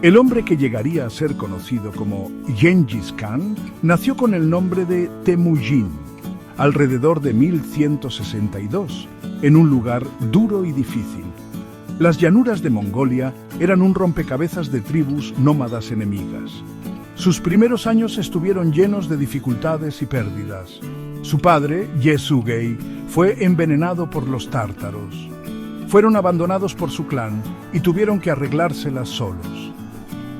El hombre que llegaría a ser conocido como Gengis Khan nació con el nombre de Temujin, alrededor de 1162, en un lugar duro y difícil. Las llanuras de Mongolia eran un rompecabezas de tribus nómadas enemigas. Sus primeros años estuvieron llenos de dificultades y pérdidas. Su padre, Yesugei, fue envenenado por los tártaros. Fueron abandonados por su clan y tuvieron que arreglárselas solos.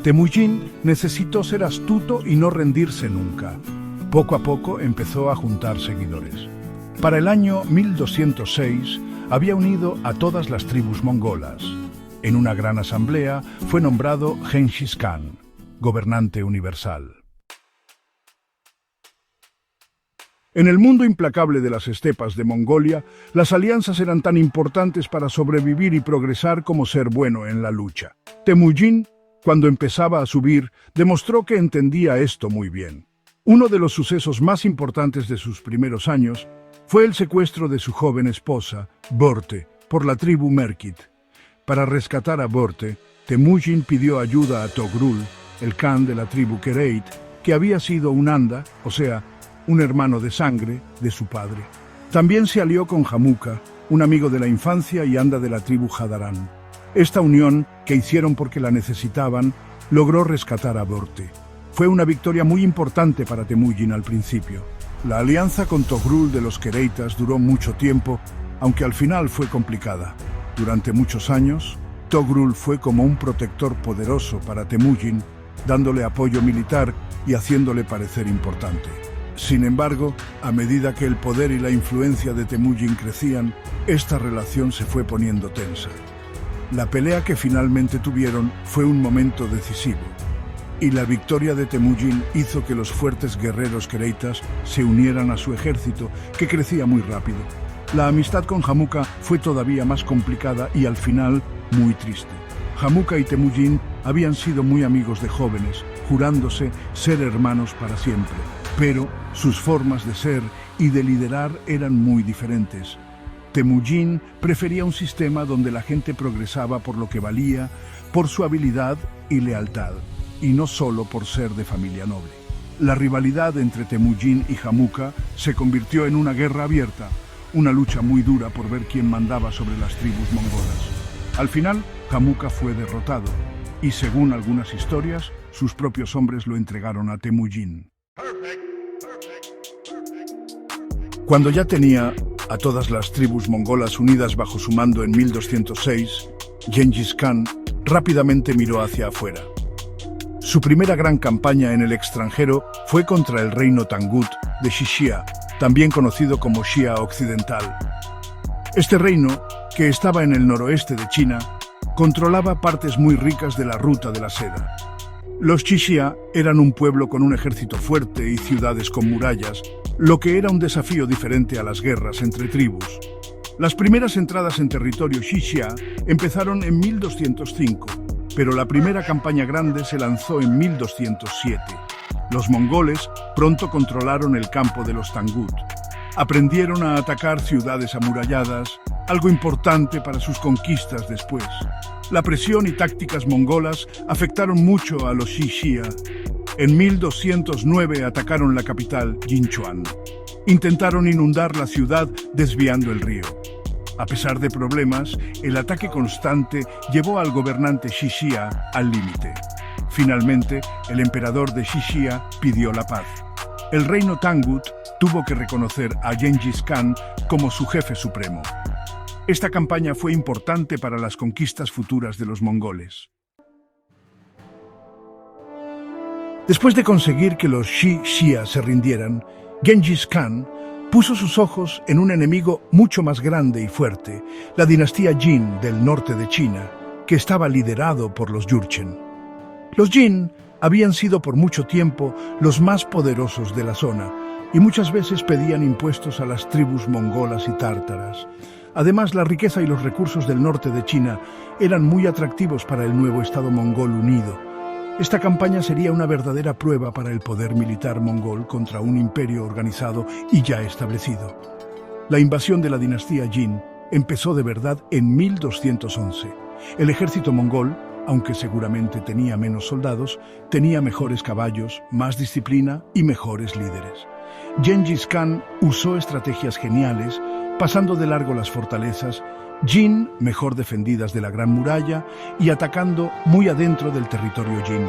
Temujin necesitó ser astuto y no rendirse nunca. Poco a poco empezó a juntar seguidores. Para el año 1206 había unido a todas las tribus mongolas. En una gran asamblea fue nombrado Gengis Khan, gobernante universal. En el mundo implacable de las estepas de Mongolia, las alianzas eran tan importantes para sobrevivir y progresar como ser bueno en la lucha. Temujin, cuando empezaba a subir, demostró que entendía esto muy bien. Uno de los sucesos más importantes de sus primeros años fue el secuestro de su joven esposa, Borte, por la tribu Merkit. Para rescatar a Borte, Temujin pidió ayuda a Togrul, el Khan de la tribu Kereit, que había sido un anda, o sea, un hermano de sangre, de su padre. También se alió con Jamuka, un amigo de la infancia y anda de la tribu Hadaran. Esta unión, que hicieron porque la necesitaban, logró rescatar a Borte. Fue una victoria muy importante para Temujin al principio. La alianza con Togrul de los Kereitas duró mucho tiempo, aunque al final fue complicada. Durante muchos años, Togrul fue como un protector poderoso para Temujin, dándole apoyo militar y haciéndole parecer importante. Sin embargo, a medida que el poder y la influencia de Temujin crecían, esta relación se fue poniendo tensa. La pelea que finalmente tuvieron fue un momento decisivo, y la victoria de Temujin hizo que los fuertes guerreros kereitas se unieran a su ejército, que crecía muy rápido. La amistad con Jamuka fue todavía más complicada y al final muy triste. Jamuka y Temujin habían sido muy amigos de jóvenes, jurándose ser hermanos para siempre. Pero sus formas de ser y de liderar eran muy diferentes. Temujin prefería un sistema donde la gente progresaba por lo que valía, por su habilidad y lealtad, y no solo por ser de familia noble. La rivalidad entre Temujin y Jamuka se convirtió en una guerra abierta, una lucha muy dura por ver quién mandaba sobre las tribus mongolas. Al final, Jamuka fue derrotado, y según algunas historias, sus propios hombres lo entregaron a Temujin. Cuando ya tenía a todas las tribus mongolas unidas bajo su mando en 1206, Gengis Khan rápidamente miró hacia afuera. Su primera gran campaña en el extranjero fue contra el reino Tangut de Xixia, también conocido como Xia Occidental. Este reino, que estaba en el noroeste de China, controlaba partes muy ricas de la ruta de la seda. Los Xixia eran un pueblo con un ejército fuerte y ciudades con murallas, lo que era un desafío diferente a las guerras entre tribus. Las primeras entradas en territorio Xixia empezaron en 1205, pero la primera campaña grande se lanzó en 1207. Los mongoles pronto controlaron el campo de los Tangut. Aprendieron a atacar ciudades amuralladas, algo importante para sus conquistas después. La presión y tácticas mongolas afectaron mucho a los Xixia. En 1209 atacaron la capital, Jinchuan. Intentaron inundar la ciudad desviando el río. A pesar de problemas, el ataque constante llevó al gobernante Xixia al límite. Finalmente, el emperador de Xixia pidió la paz. El reino Tangut tuvo que reconocer a Gengis Khan como su jefe supremo. Esta campaña fue importante para las conquistas futuras de los mongoles. Después de conseguir que los Xixia se rindieran, Gengis Khan puso sus ojos en un enemigo mucho más grande y fuerte, la dinastía Jin del norte de China, que estaba liderado por los Jurchen. Los Jin habían sido por mucho tiempo los más poderosos de la zona y muchas veces pedían impuestos a las tribus mongolas y tártaras. Además, la riqueza y los recursos del norte de China eran muy atractivos para el nuevo Estado mongol unido. Esta campaña sería una verdadera prueba para el poder militar mongol contra un imperio organizado y ya establecido. La invasión de la dinastía Jin empezó de verdad en 1211. El ejército mongol, aunque seguramente tenía menos soldados, tenía mejores caballos, más disciplina y mejores líderes. Gengis Khan usó estrategias geniales, pasando de largo las fortalezas, Jin, mejor defendidas de la Gran Muralla, y atacando muy adentro del territorio Jin.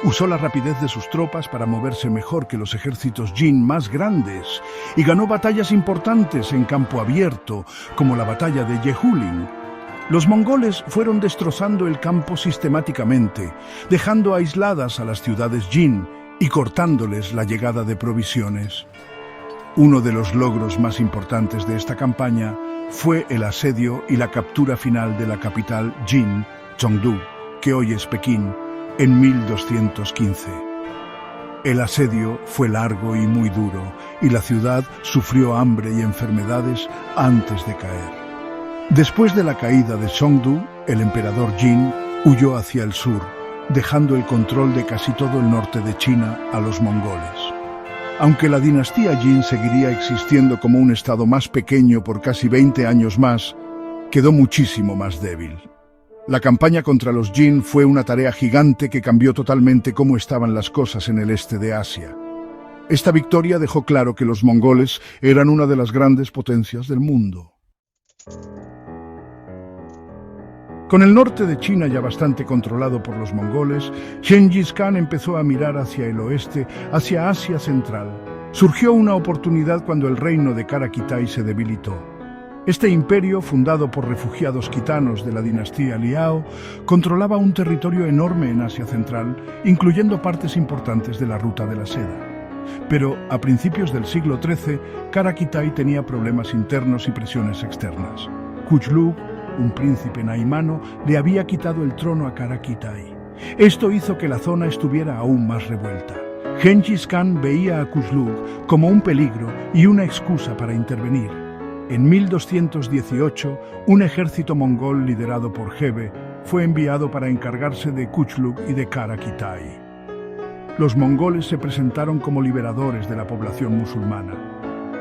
Usó la rapidez de sus tropas para moverse mejor que los ejércitos Jin más grandes y ganó batallas importantes en campo abierto, como la batalla de Jehulin. Los mongoles fueron destrozando el campo sistemáticamente, dejando aisladas a las ciudades Jin y cortándoles la llegada de provisiones. Uno de los logros más importantes de esta campaña fue el asedio y la captura final de la capital Jin, Chengdu, que hoy es Pekín, en 1215. El asedio fue largo y muy duro, y la ciudad sufrió hambre y enfermedades antes de caer. Después de la caída de Chengdu, el emperador Jin huyó hacia el sur, dejando el control de casi todo el norte de China a los mongoles. Aunque la dinastía Jin seguiría existiendo como un estado más pequeño por casi 20 años más, quedó muchísimo más débil. La campaña contra los Jin fue una tarea gigante que cambió totalmente cómo estaban las cosas en el este de Asia. Esta victoria dejó claro que los mongoles eran una de las grandes potencias del mundo. Con el norte de China ya bastante controlado por los mongoles, Gengis Khan empezó a mirar hacia el oeste, hacia Asia Central. Surgió una oportunidad cuando el reino de Kara Kitai se debilitó. Este imperio, fundado por refugiados khitanos de la dinastía Liao, controlaba un territorio enorme en Asia Central, incluyendo partes importantes de la Ruta de la Seda. Pero a principios del siglo XIII, Kara Kitai tenía problemas internos y presiones externas. Kuchlug, un príncipe naimano, le había quitado el trono a Kara Kitai. Esto hizo que la zona estuviera aún más revuelta. Gengis Khan veía a Kuchlug como un peligro y una excusa para intervenir. En 1218, un ejército mongol liderado por Gebe fue enviado para encargarse de Kuchlug y de Kara Kitai. Los mongoles se presentaron como liberadores de la población musulmana.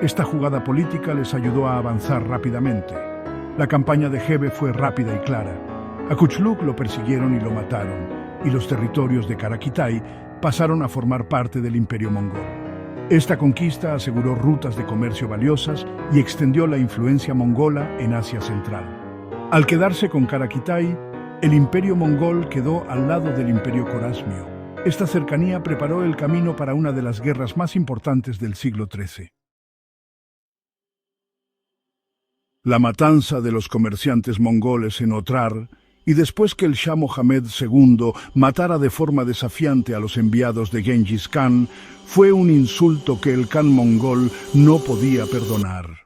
Esta jugada política les ayudó a avanzar rápidamente. La campaña de Gebe fue rápida y clara. A Kuchlug lo persiguieron y lo mataron, y los territorios de Kara Kitai pasaron a formar parte del imperio mongol. Esta conquista aseguró rutas de comercio valiosas y extendió la influencia mongola en Asia Central. Al quedarse con Kara Kitai, el imperio mongol quedó al lado del imperio corasmio. Esta cercanía preparó el camino para una de las guerras más importantes del siglo XIII. La matanza de los comerciantes mongoles en Otrar, y después que el Shah Mohammed II matara de forma desafiante a los enviados de Gengis Khan, fue un insulto que el Khan mongol no podía perdonar.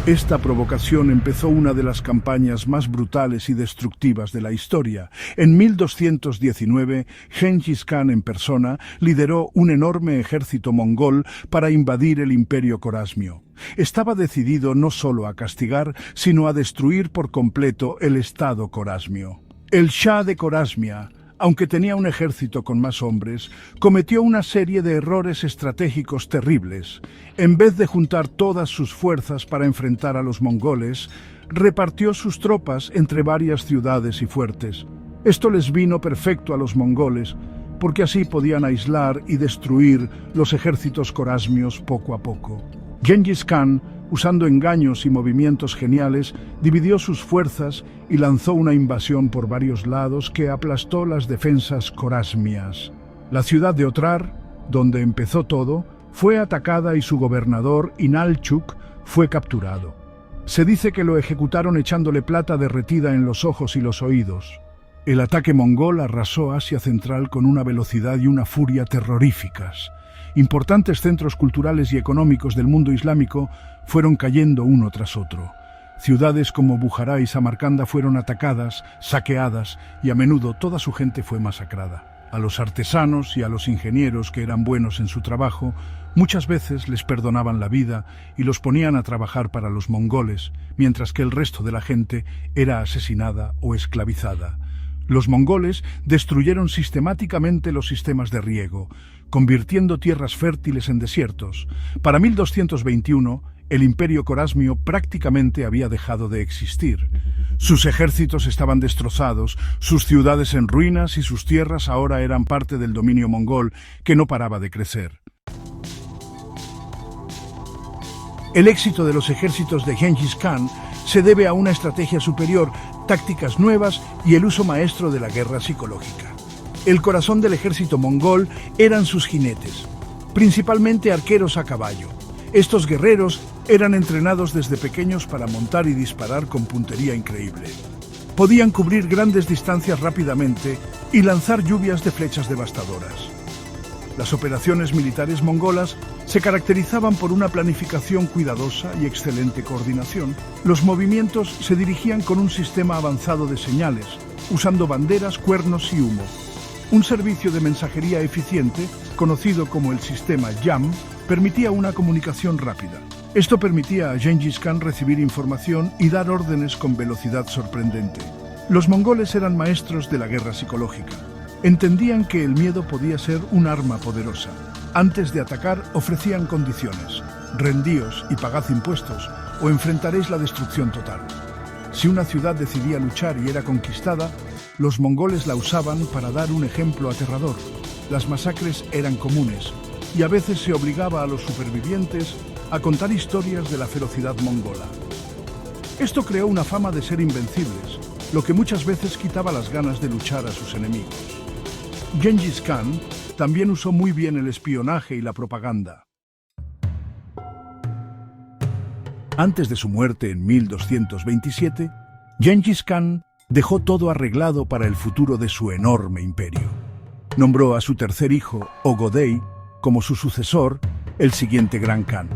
Esta provocación empezó una de las campañas más brutales y destructivas de la historia. En 1219, Gengis Khan en persona lideró un enorme ejército mongol para invadir el imperio corasmio. Estaba decidido no solo a castigar, sino a destruir por completo el estado corasmio. El Shah de Corasmia, aunque tenía un ejército con más hombres, cometió una serie de errores estratégicos terribles. En vez de juntar todas sus fuerzas para enfrentar a los mongoles, repartió sus tropas entre varias ciudades y fuertes. Esto les vino perfecto a los mongoles, porque así podían aislar y destruir los ejércitos corasmios poco a poco. Gengis Khan, usando engaños y movimientos geniales, dividió sus fuerzas y lanzó una invasión por varios lados que aplastó las defensas corasmias. La ciudad de Otrar, donde empezó todo, fue atacada y su gobernador, Inalchuk, fue capturado. Se dice que lo ejecutaron echándole plata derretida en los ojos y los oídos. El ataque mongol arrasó Asia Central con una velocidad y una furia terroríficas. Importantes centros culturales y económicos del mundo islámico fueron cayendo uno tras otro. Ciudades como Bujará y Samarcanda fueron atacadas, saqueadas y a menudo toda su gente fue masacrada. A los artesanos y a los ingenieros que eran buenos en su trabajo, muchas veces les perdonaban la vida y los ponían a trabajar para los mongoles, mientras que el resto de la gente era asesinada o esclavizada. Los mongoles destruyeron sistemáticamente los sistemas de riego, convirtiendo tierras fértiles en desiertos. Para 1221, el Imperio Corasmio prácticamente había dejado de existir. Sus ejércitos estaban destrozados, sus ciudades en ruinas y sus tierras ahora eran parte del dominio mongol, que no paraba de crecer. El éxito de los ejércitos de Gengis Khan se debe a una estrategia superior, tácticas nuevas y el uso maestro de la guerra psicológica. El corazón del ejército mongol eran sus jinetes, principalmente arqueros a caballo. Estos guerreros eran entrenados desde pequeños para montar y disparar con puntería increíble. Podían cubrir grandes distancias rápidamente y lanzar lluvias de flechas devastadoras. Las operaciones militares mongolas se caracterizaban por una planificación cuidadosa y excelente coordinación. Los movimientos se dirigían con un sistema avanzado de señales, usando banderas, cuernos y humo. Un servicio de mensajería eficiente, conocido como el sistema YAM, permitía una comunicación rápida. Esto permitía a Gengis Khan recibir información y dar órdenes con velocidad sorprendente. Los mongoles eran maestros de la guerra psicológica. Entendían que el miedo podía ser un arma poderosa. Antes de atacar, ofrecían condiciones. Rendíos y pagad impuestos, o enfrentaréis la destrucción total. Si una ciudad decidía luchar y era conquistada, los mongoles la usaban para dar un ejemplo aterrador. Las masacres eran comunes, y a veces se obligaba a los supervivientes a contar historias de la ferocidad mongola. Esto creó una fama de ser invencibles, lo que muchas veces quitaba las ganas de luchar a sus enemigos. Gengis Khan también usó muy bien el espionaje y la propaganda. Antes de su muerte en 1227, Gengis Khan dejó todo arreglado para el futuro de su enorme imperio. Nombró a su tercer hijo, Ögödei, como su sucesor, el siguiente Gran Khan.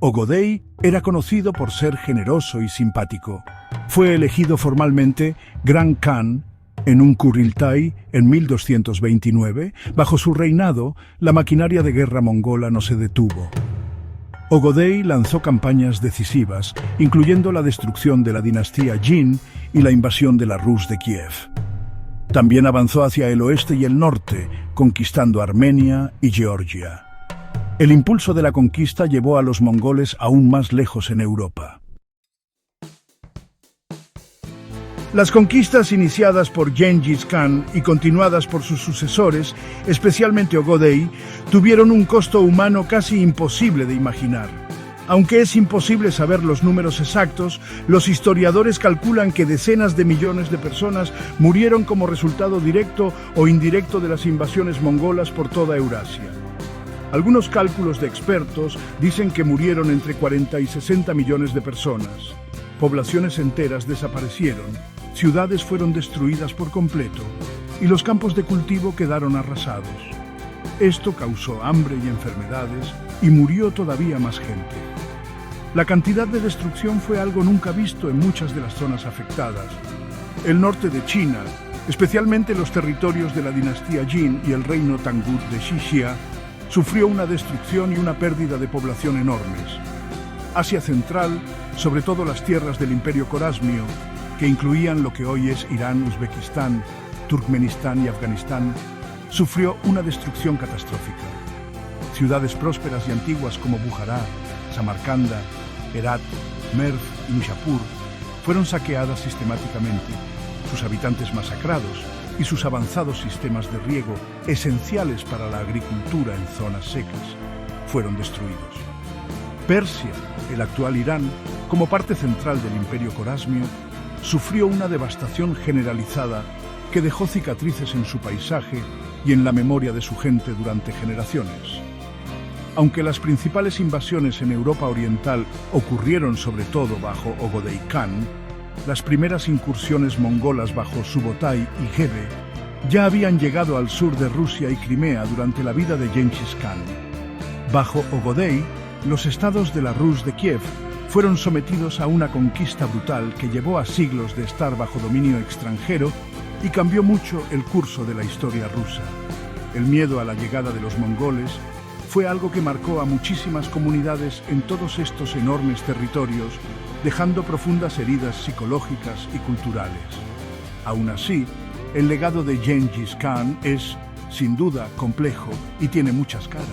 Ögödei era conocido por ser generoso y simpático. Fue elegido formalmente Gran Khan en un Kurultai en 1229. Bajo su reinado, la maquinaria de guerra mongola no se detuvo. Ögödei lanzó campañas decisivas, incluyendo la destrucción de la dinastía Jin y la invasión de la Rus de Kiev. También avanzó hacia el oeste y el norte, conquistando Armenia y Georgia. El impulso de la conquista llevó a los mongoles aún más lejos en Europa. Las conquistas iniciadas por Gengis Khan y continuadas por sus sucesores, especialmente Ögödei, tuvieron un costo humano casi imposible de imaginar. Aunque es imposible saber los números exactos, los historiadores calculan que decenas de millones de personas murieron como resultado directo o indirecto de las invasiones mongolas por toda Eurasia. Algunos cálculos de expertos dicen que murieron entre 40 y 60 millones de personas. Poblaciones enteras desaparecieron, ciudades fueron destruidas por completo y los campos de cultivo quedaron arrasados. Esto causó hambre y enfermedades y murió todavía más gente. La cantidad de destrucción fue algo nunca visto en muchas de las zonas afectadas. El norte de China, especialmente los territorios de la dinastía Jin y el reino Tangut de Xixia, sufrió una destrucción y una pérdida de población enormes. Asia Central, sobre todo las tierras del Imperio Corasmio, que incluían lo que hoy es Irán, Uzbekistán, Turkmenistán y Afganistán, sufrió una destrucción catastrófica. Ciudades prósperas y antiguas como Bujará, Samarcanda, Herat, Merv y Nishapur fueron saqueadas sistemáticamente, sus habitantes masacrados y sus avanzados sistemas de riego, esenciales para la agricultura en zonas secas, fueron destruidos. Persia, el actual Irán, como parte central del Imperio Corasmio, sufrió una devastación generalizada que dejó cicatrices en su paisaje y en la memoria de su gente durante generaciones. Aunque las principales invasiones en Europa Oriental ocurrieron sobre todo bajo Ögödei Khan, las primeras incursiones mongolas bajo Subotai y Gebe ya habían llegado al sur de Rusia y Crimea durante la vida de Gengis Khan. Bajo Ögödei, los estados de la Rus de Kiev fueron sometidos a una conquista brutal que llevó a siglos de estar bajo dominio extranjero y cambió mucho el curso de la historia rusa. El miedo a la llegada de los mongoles fue algo que marcó a muchísimas comunidades en todos estos enormes territorios, dejando profundas heridas psicológicas y culturales. Aún así, El legado de Gengis Khan es, sin duda, complejo y tiene muchas caras.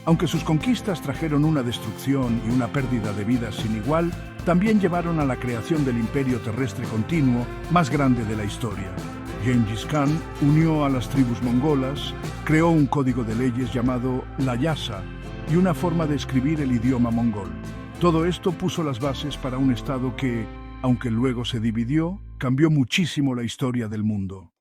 Aunque sus conquistas trajeron una destrucción y una pérdida de vidas sin igual, también llevaron a la creación del imperio terrestre continuo más grande de la historia. Gengis Khan unió a las tribus mongolas, creó un código de leyes llamado la Yasa y una forma de escribir el idioma mongol. Todo esto puso las bases para un estado que, aunque luego se dividió, cambió muchísimo la historia del mundo.